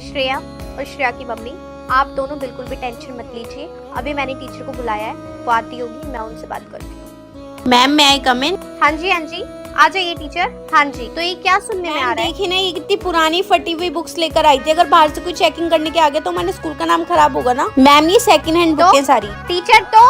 श्रेया और श्रेया की मम्मी, आप दोनों बिल्कुल भी टेंशन मत लीजिए। अभी मैंने टीचर को बुलाया है, वो आती होगी, मैं उनसे बात करती हूँ। मैम मैं आई कम इन? हाँ जी आ जाइए टीचर। हाँ जी, तो ये क्या सुनने में आ रहा है? देखिए ना, ये कितनी पुरानी फटी हुई बुक्स लेकर आई थी। अगर बाहर से कोई चेकिंग करने के आ गया तो हमारे स्कूल का नाम खराब होगा ना। मैम ये सेकंड हैंड बुक है सारी। टीचर, तो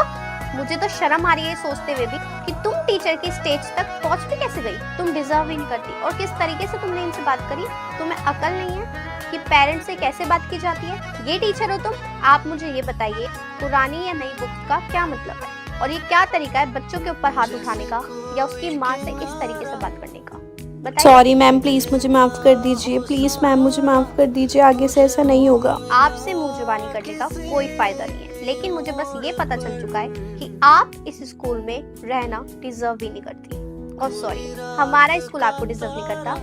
मुझे तो शर्म आ रही है सोचते हुए भी कि तुम टीचर की स्टेज तक पहुंच भी कैसे गई। तुम डिजर्व ही नहीं करती। और किस तरीके से तुमने इनसे बात करी? तुम्हें अकल नहीं है कि पेरेंट्स से कैसे बात की जाती है? ये टीचर हो तुम? आप मुझे ये बताइए, पुरानी या नई बुक का क्या मतलब है? और ये क्या तरीका है बच्चों के ऊपर हाथ उठाने का या उसकी माँ से इस तरीके से बात करने का? बताइए। सॉरी मैम, प्लीज मुझे माफ कर दीजिए। प्लीज मैम मुझे माफ कर दीजिए, आगे से ऐसा नहीं होगा। आपसे मुंह जुबानी करने का कोई फायदा नहीं है, लेकिन मुझे बस ये पता चल चुका है कि आप इस स्कूल में रहना डिजर्व भी नहीं करती। और सॉरी, हमारा स्कूल आपको डिजर्व नहीं करता।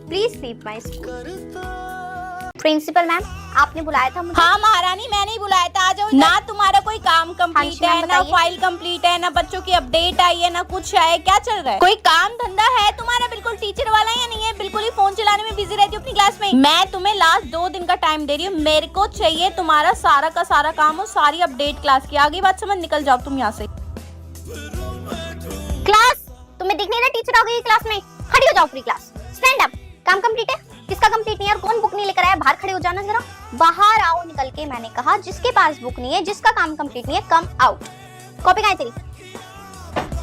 Please leave my school. Principal ma'am, आपने बुलाया था मुझे? हाँ महारानी, मैंने ही बुलाया था। आ जाओ। ना तुम्हारा कोई काम कंप्लीट है, ना फाइल कंप्लीट है, ना बच्चों की अपडेट आई है, ना कुछ है। क्या चल रहा है? कोई काम धंधा है तुम्हारा बिल्कुल टीचर वाला या नहीं है? बिल्कुल ही फोन चलाने में बिजी रहती हो अपनी क्लास में। मैं तुम्हें लास्ट 2 दिन का टाइम दे रही हूँ। मेरे को चाहिए तुम्हारा सारा का सारा काम और सारी अपडेट क्लास की। आगे बात समझ, निकल जाओ तुम यहाँ से। क्लास, तुम्हें दिख नहीं रहा टीचर आ गई क्लास में? खड़ी हो जाओ पूरी क्लास। Stand up. काम कंप्लीट है? किसका कंप्लीट नहीं है? और कौन बुक नहीं लेकर आया? बाहर खड़े हो जाना जरा। बाहर आओ निकल के। मैंने कहा जिसके पास बुक नहीं है, जिसका काम कंप्लीट नहीं है, कम आउट। कॉपी कहाँ है तेरी?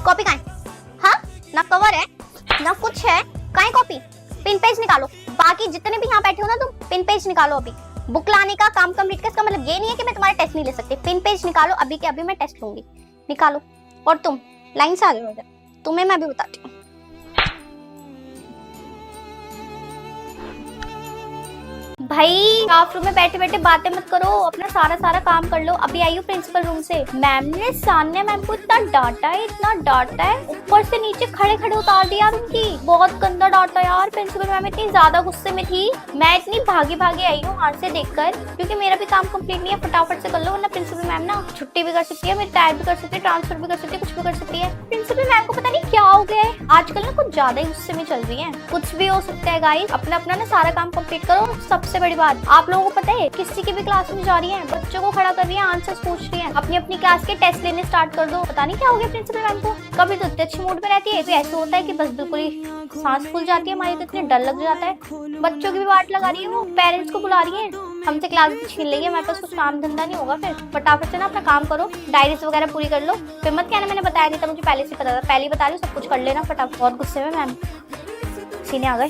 कॉपी कहाँ है? हाँ, ना कवर है ना कुछ है। कहाँ है कॉपी? पिन पेज निकालो। बाकी जितने भी यहाँ बैठे हो ना तुम, पिन पेज निकालो अभी। बुक लाने का, काम कंप्लीट का इसका मतलब ये नहीं है कि मैं तुम्हारा टेस्ट नहीं ले सकती। पिन पेज निकालो अभी के अभी, मैं टेस्ट लूंगी। निकालो। और तुम लाइन से आ जाओ इधर, तुम्हें मैं भी बताती हूँ। भाई स्टाफ रूम में बैठे बैठे बातें मत करो, अपना सारा काम कर लो। अभी आई हूँ प्रिंसिपल रूम से। मैम ने सान्या मैम को इतना डांटा है, ऊपर से नीचे खड़े खड़े उतार दिया उनकी। बहुत गंदा डांटा यार। प्रिंसिपल मैम इतनी ज्यादा गुस्से में थी। मैं इतनी भागी आई हूँ हाथ से देखकर, क्योंकि मेरा भी काम कंप्लीट नहीं है। फटाफट से कर लो, वरना प्रिंसिपल मैम ना छुट्टी भी कर सकती है, मेरी टायर भी कर सकती है, ट्रांसफर भी कर सकती है, कुछ भी कर सकती है। प्रिंसिपल मैम को पता नहीं क्या हो गया है आजकल ना, कुछ ज्यादा ही गुस्से में चल रही है। कुछ भी हो सकता है गाइस, अपना ना सारा काम कंप्लीट करो। सबसे बड़ी बात, आप लोगों को पता है किसी की भी क्लास में जा रही है, बच्चों को खड़ा कर रही है, आंसर्स पूछ रही है। अपनी क्लास के टेस्ट लेने स्टार्ट कर दो। पता नहीं क्या हो गया प्रिंसिपल मैम को। कभी तो इतने अच्छे मूड में रहती है, ऐसे होता है कि बस बिल्कुल ही सांस फूल जाती है हमारी, तो इतने डर लग जाता है। बच्चों की भी वाट लगा रही है, वो पेरेंट्स को बुला रही है, हमसे क्लास भी छीन लेगी। हमारे पास कुछ काम धंधा नहीं होगा। फिर फटाफट से ना अपना काम करो, डायरीज वगैरह पूरी कर लो। फिर मत कहना मैंने बताया नहीं था, मुझे पहले से पता था। पहले ही बता रही हूँ, सब कुछ कर लेना फटाफट। बहुत गुस्से में मैम सीने आ गए।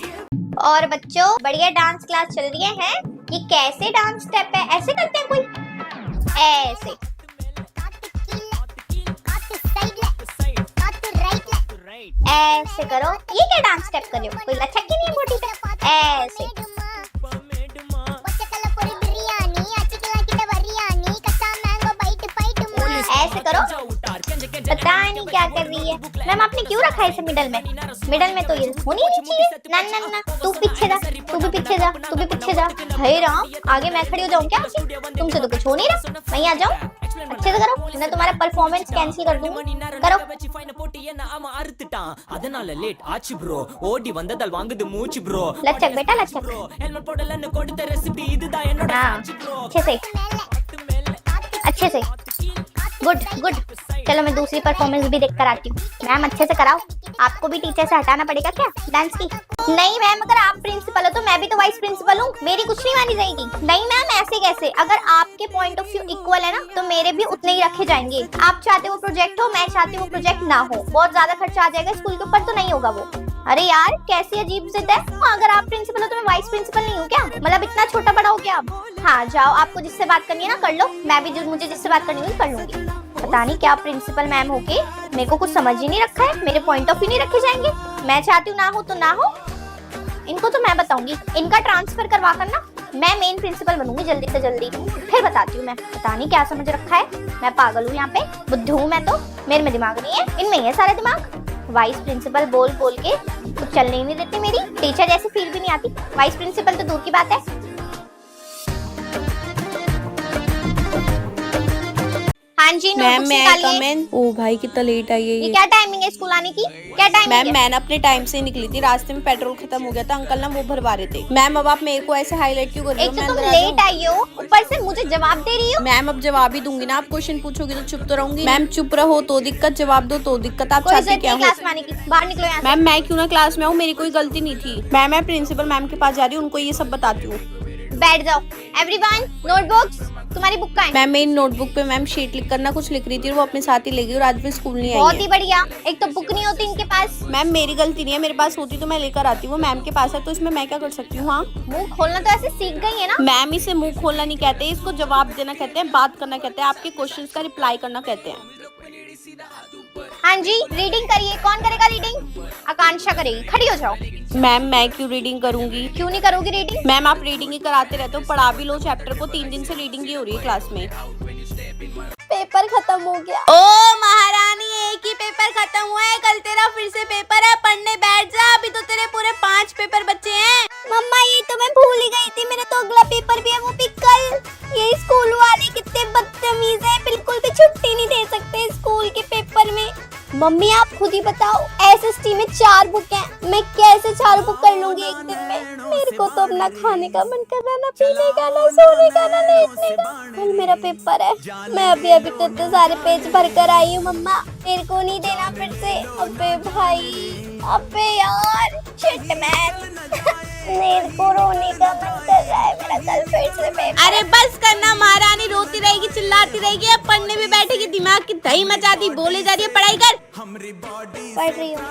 और बच्चों, बढ़िया डांस क्लास चल रही है। ये कैसे डांस स्टेप है? ऐसे करते हैं कोई? ऐसे ऐसे करो। ये क्या डांस स्टेप कर रहे हो? कोई लचक ही नहीं बॉडी पे। ऐसे ऐसे करो। पता नहीं क्या कर रही है मैम। आपने क्यों रखा है इसे मिडल में? मिडल में तो ये होनी नहीं चाहिए। ना, तू पीछे जा, तू भी पीछे जा, तू भी पीछे जा। हे राम, आगे मैं खड़ी हो जाऊं क्या? तुमसे तो कुछ हो नहीं रहा। मैं आ जाऊं? अच्छे से करो, मैं तुम्हारा परफॉर्मेंस कैंसिल कर दूंगी। करो। लचक बेटा, लचक। हाँ, अच्छे से। गुड। चलो मैं दूसरी परफॉर्मेंस भी देख कर आती हूँ। मैम अच्छे से कराओ। आपको भी टीचर से हटाना पड़ेगा क्या डांस की? नहीं मैम, अगर आप प्रिंसिपल हो तो मैं भी तो वाइस प्रिंसिपल हूँ। मेरी कुछ नहीं मानी जाएगी। नहीं मैम, ऐसे कैसे? अगर आपके पॉइंट ऑफ व्यू इक्वल है ना, तो मेरे भी उतने ही रखे जाएंगे। आप चाहते हो प्रोजेक्ट हो, मैं चाहती हूँ प्रोजेक्ट ना हो। बहुत ज्यादा खर्चा आ जाएगा स्कूल के ऊपर, तो नहीं होगा वो। अरे यार, कैसी अजीब जिद है। अगर आप प्रिंसिपल हो तो मैं वाइस प्रिंसिपल नहीं हूँ क्या? मतलब इतना छोटा बड़ा हो क्या आप? हाँ जाओ, आपको जिससे बात करनी है ना कर लो। मैं भी मुझे जिससे बात करनी है कर लूंगी। पता नहीं क्या प्रिंसिपल मैम होके मेरे को कुछ समझ ही नहीं रखा है। मेरे पॉइंट ऑफ व्यू नहीं रखे जाएंगे। मैं चाहती हूँ ना हो तो ना हो। इनको तो मैं बताऊंगी। इनका ट्रांसफर करवा कर ना मैं मेन प्रिंसिपल बनूंगी जल्दी से जल्दी। फिर बताती हूँ मैं। पता नहीं क्या समझ रखा है। मैं पागल हूँ यहाँ पे, बुद्धू हूँ मैं तो। मेरे में दिमाग नहीं है, इनमें ही है सारा दिमाग। वाइस प्रिंसिपल बोल के कुछ चलने ही नहीं देती। मेरी टीचर जैसी फील भी नहीं आती। वाइस प्रिंसिपल तो दूर की बात है। हाँ जी, मैम नोटबुक्स मैं निकालिए। कमेंट। ओ भाई कितना लेट आई है ये ये। क्या टाइमिंग है स्कूल आने की? क्या टाइमिंग मैम है? मैं अपने टाइम से निकली थी, रास्ते में पेट्रोल खत्म हो गया था, अंकल ना वो भरवा रहे थे। मैम अब आप मेरे को ऐसे हाईलाइट क्यों कर रही हो? एक तो मैं तुम अंदर आ लेट जाऊं? आई हो, ऊपर से मुझे जवाब दे रही हो। मैम अब जवाब ही दूंगी ना, आप क्वेश्चन पूछोगी तो चुप तो रहूंगी। मैम चुप रहो तो दिक्कत, जवाब दो तो दिक्कत। आप कोई चाहती जरूरत क्या नहीं हो? क्लास में आने की, बाहर निकलो यहाँ से। मैम मैं क्यों ना क्लास में आऊँ, मेरी कोई गलती नहीं थी। मैं प्रिंसिपल मैम के पास जा रही हूँ, उनको ये सब बताती हूँ। बैठ जाओ। Everyone, notebooks. तुम्हारी बुक कहाँ है? मैम मेरी नोटबुक पे मैम शीट लिख करना कुछ लिख रही थी, वो अपने साथ ही ले गई और आज भी स्कूल नहीं आई बहुत है। ही बढ़िया। एक तो बुक नहीं होती इनके पास। मैम मेरी गलती नहीं है, मेरे पास होती तो मैं लेकर आती हूँ। मैम के पास है तो इसमें मैं क्या कर सकती हूँ? हाँ मुंह खोलना तो ऐसे सीख गई है ना। मैम इसे मुंह खोलना नहीं कहते, इसको जवाब देना कहते हैं, बात करना कहते हैं, आपके क्वेश्चंस का रिप्लाई करना कहते हैं। हाँ जी, रीडिंग करिए। कौन करेगा रीडिंग? आकांक्षा करेगी। खड़ी हो जाओ। मैम मैं क्यों रीडिंग करूंगी? क्यों नहीं करोगी रीडिंग? मैम आप रीडिंग ही कराते रहते हो, पढ़ा भी लो चैप्टर को, 3 दिन से रीडिंग ही हो रही है क्लास में। पेपर खत्म हो गया। ओ महारानी, एक ही पेपर खत्म हुआ है, कल तेरा फिर से पेपर है, पढ़ने बैठ जा, अभी तो तेरे पूरे 5 पेपर बचे हैं। मम्मा ये तो मैं भूल ही गई थी, मेरा तो अगला पेपर भी है, वो भी कल। ये स्कूल वाले कितने बदतमीज हैं, बिल्कुल भी छुट्टी नहीं दे सकते स्कूल के पेपर में। मम्मी आप खुद ही बताओ, एसएसटी में 4 बुक हैं, मैं कैसे 4 बुक कर लूंगी एक दिन में? मेरे को तो अपना खाने का मन कर रहा, ना पीने का, ना सोने का, ना लेटने का। कल मेरा पेपर है, मैं अभी अभी तो इतने सारे पेज भर कर आई हूँ। मम्मा मेरे को नहीं देना फिर से। अबे भाई, अबे यार, शिट मैन। मेरे को रोने का मन कर रहा है, मेरा कल फिर से पेपर। अरे बस करना, महारानी रोती रहेगी, चिल्लाती रहेगी, अब पढ़ने भी बैठेगी, दिमाग की दही मचा दी, बोले जा रही है पढ़ाई कर। पढ़ रही हूँ।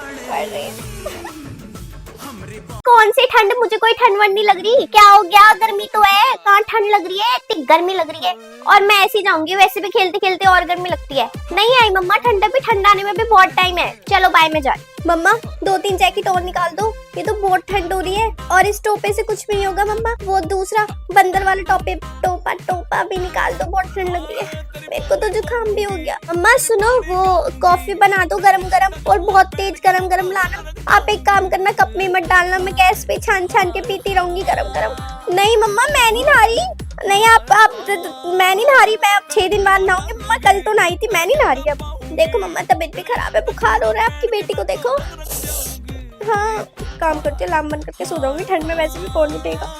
कौन सी ठंड? मुझे कोई ठंड वंड नहीं लग रही। क्या हो गया? गर्मी तो है, कहाँ ठंड लग रही है? इतनी गर्मी लग रही है। और मैं ऐसे जाऊंगी, वैसे भी खेलते खेलते और गर्मी लगती है। नहीं आई मम्मा, ठंडा भी ठंडा आने में भी बहुत टाइम है। चलो बाय, मैं जा रही। मम्मा 2-3 जैकेट और निकाल दो, ये तो बहुत ठंड हो रही है। और इस टोपे से कुछ भी नहीं होगा मम्मा, वो दूसरा बंदर वाला टोपा भी निकाल दो, बहुत ठंड लग रही है। मेरे को तो जुकाम भी हो गया। मम्मा सुनो, वो कॉफी बना दो गरम गरम, और बहुत तेज गरम गरम लाना। आप एक काम करना, कप में मत डालना, मैं गैस पे छान छान के पीती रहूंगी गरम गरम। नहीं मम्मा मैं नहीं नहा रही। नहीं आप मैं नहीं नहा रही, मैं अब 6 दिन बाद नहाऊंगी। मम्मा कल तो नहाई थी, मैं नहीं नहा रही अब। देखो मम्मा तबीयत भी खराब है, बुखार हो रहा है, आपकी बेटी को देखो। हाँ काम करते लाम बंद करके सो जाऊंगी, ठंड में वैसे भी कौन उठेगा।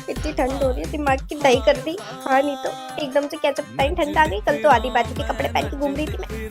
इतनी ठंड हो रही है, दिमाग की दही कर दी। हाँ नहीं तो एकदम से कैचअप पहन ठंड आ गई। कल तो आधी बाती के कपड़े पहन के घूम रही थी मैं।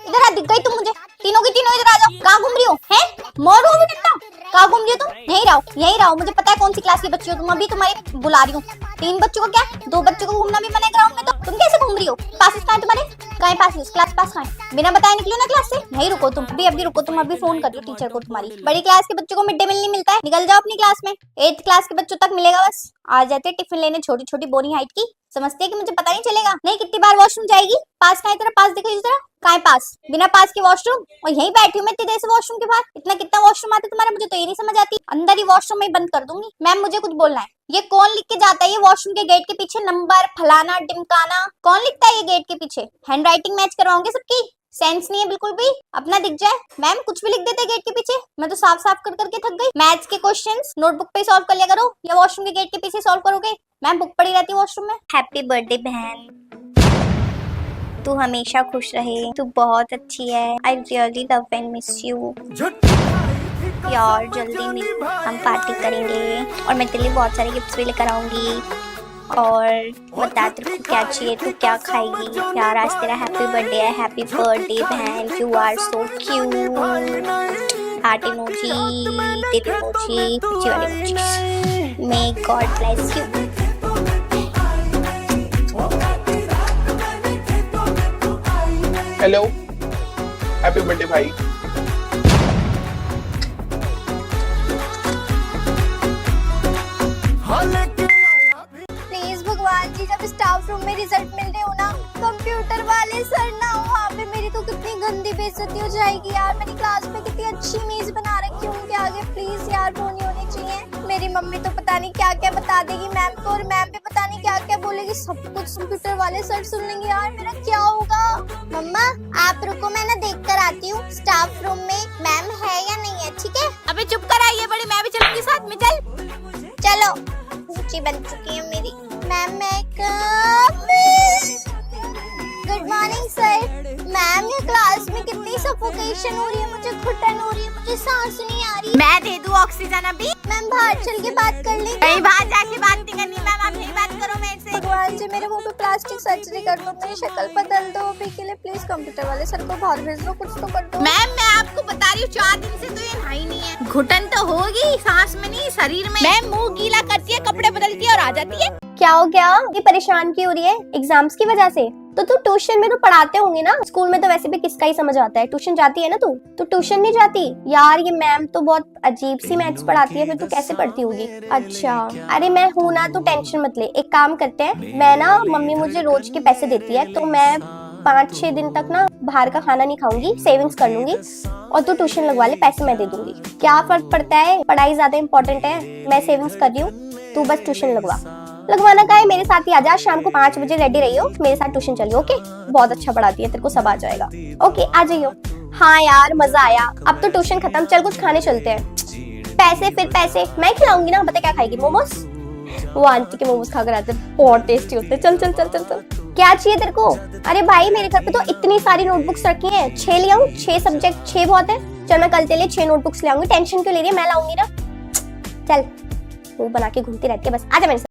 इधर आ, दिख गई तुम मुझे। तीनों की तीनों इधर आ जाओ। कहाँ घूम रही हो? हैं? मोर हो भी कितना? कहाँ घूम रही हो तुम? यहीं रहो, यहीं रहो। मुझे पता है कौन सी क्लास की बच्ची हो तुम। अभी तुम्हारी बुला रही हूँ। 3 बच्चों को क्या, 2 बच्चों को घूमना भी मना है ग्राउंड में, तो तुम कैसे घूम रही हो? पासेस कहाँ है तुम्हारे? कहाँ पासेस? क्लास पास कहाँ है? बिना बताए निकलो ना क्लास से। यहीं रुको तुम, अभी रुको तुम, अभी फोन कर रही हो टीचर को तुम्हारी। बड़ी क्लास के बच्चों को मिड डे मील नहीं मिलता है, निकल जाओ अपनी क्लास में। 8th क्लास के बच्चों तक मिलेगा बस। आ जाते टिफिन लेने, छोटी छोटी बोरी हाइट की। समझते है कि मुझे पता नहीं चलेगा? नहीं, कितनी बार वॉशरूम जाएगी? पास कहाँ है तेरा? पास दिखो इधर। कहाँ है पास? बिना पास के वॉशरूम? और यहीं बैठी हूँ मैं इतनी देर से वॉशरूम के बाहर। इतना कितना वॉशरूम आते तुम्हारा, मुझे तो ये नहीं समझ आती। अंदर ही वॉशरूम में बंद कर दूंगी। मैम मुझे कुछ बोलना है। ये कौन लिख के जाता है ये वॉशरूम के गेट के पीछे? नंबर फलाना ढिमकाना कौन लिखता है ये गेट के पीछे? हैंड राइटिंग मैच करवाओगे सबकी? सेंस नहीं है बिल्कुल भी, अपना दिख जाए। मैम कुछ भी लिख देते गेट के पीछे, मैं तो साफ साफ कर करके थक गई। मैथ्स के क्वेश्चंस नोटबुक पे सॉल्व कर लिया करो, या वॉशरूम के गेट के पीछे सॉल्व करोगे? मैम बुक पड़ी रहती है वॉशरूम में। हैप्पी बर्थडे बहन, तू हमेशा खुश रहे, तू बहुत अच्छी है। I really love and miss you यार। जल्दी मिल, हम पार्टी करेंगे और मैं तेरे लिए बहुत सारे गिफ्ट्स भी लेकर आऊंगी। और बता तेरे को क्या चाहिए, तू क्या खाएगी यार? आज तेरा हैप्पी बर्थडे है। हैप्पी बर्थडे बहन, you are so cute. Heart emoji, तेरी इमोजी, पीछे वाली emoji. May God bless you. Hello, happy birthday भाई। प्लीज भगवान जी, जब स्टाफ रूम में रिजल्ट मिल रहे हो ना, कंप्यूटर वाले सर ना हो वहाँ पे, मेरी तो कितनी गंदी बेइज्जती हो जाएगी यार। मेरी क्लास में कितनी अच्छी इमेज बना रखी है उनके आगे। प्लीज यार वो नहीं होनी चाहिए। मेरी मम्मी तो पता नहीं क्या क्या बता देगी मैम को, और मैम भी पता नहीं क्या क्या बोलेगी। सब कुछ कंप्यूटर वाले सर सुन लेंगे यार, मेरा क्या होगा? मम्मा आप रुको, मैं ना देख कर आती हूँ स्टाफ रूम में मैम है या नहीं है, ठीक है? अबे चुप कर, आइए बड़ी, मैं भी चलूंगी साथ में। चल चलो, रुचि बन चुकी है मेरी। मैम मैं गुड मॉर्निंग सर। मैम ये क्लास में कितनी सफोकेशन हो रही है, मुझे घुटन हो रही है, मुझे सांस नहीं आ रही। मैं दे दूं ऑक्सीजन अभी? मैम बाहर चल के बात कर ले। कहीं बाहर जाके बात नहीं करनी मैम, आप यही बात करो मेरे से। भगवान जी मेरे मुंह पे प्लास्टिक सर्जरी कर दो, मेरी शक्ल बदल दो अभी के लिए प्लीज। कंप्यूटर वाले सर को बाहर भेज दो, कुछ तो कर दो। मैम मैं आपको बता रही हूँ 4 दिन से तो ये नहाई नहीं है। घुटन तो होगी, सांस में नहीं शरीर में। मैम मुंह गीला करती है, कपड़े बदलती है और आ जाती है। क्या हो गया, ये परेशान क्यों हो रही है एग्जाम्स की वजह से? तो तू ट्यूशन में तो पढ़ाते होंगे ना, स्कूल में तो वैसे भी किसका ही समझ आता है। ट्यूशन जाती है ना तू ट्यूशन नहीं जाती? यार ये मैम तो बहुत अजीब सी मैथ्स पढ़ाती है, फिर तू कैसे पढ़ती होगी? अच्छा अरे मैं हूँ ना, तू टेंशन मत ले। एक काम करते हैं, मैं ना मम्मी मुझे रोज के पैसे देती है, तो मैं 5-6 दिन तक ना बाहर का खाना नहीं खाऊंगी, सेविंग्स कर लूंगी और तू ट्यूशन लगवा ले, पैसे मैं दे दूंगी। क्या फर्क पड़ता है, पढ़ाई ज्यादा इंपॉर्टेंट है। मैं सेविंग्स कर रही हूँ, तू बस ट्यूशन लगवाना का है। मेरे साथ ही आजा, शाम को 5 बजे रेडी रहियो, मेरे साथ ट्यूशन चलियो। ओके बहुत अच्छा पढ़ाती है, तेरे को सब आ जाएगा। ओके आ जाइयो। हाँ यार मजा आया, अब तो ट्यूशन खत्म, चल कुछ खाने चलते हैं। पैसे फिर पैसे मैं खिलाऊंगी ना, बता क्या खाएगी? मोमोज? वो आंटी के मोमोज खाकर आते हैं, बहुत टेस्टी होते हैं। चल चल चल चल चल। क्या चाहिए तेरे को? अरे भाई मेरे घर पे तो इतनी सारी नोटबुक्स रखी हैं, 6 ले आऊं? 6 सब्जेक्ट, 6 बहुत है। चल मैं कल तेरे लिए 6 नोटबुक्स ले आऊंगी, टेंशन क्यों ले रही है, मैं लाऊंगी ना। चल वो बना के घूमती रहती है बस, आजा मेरे साथ।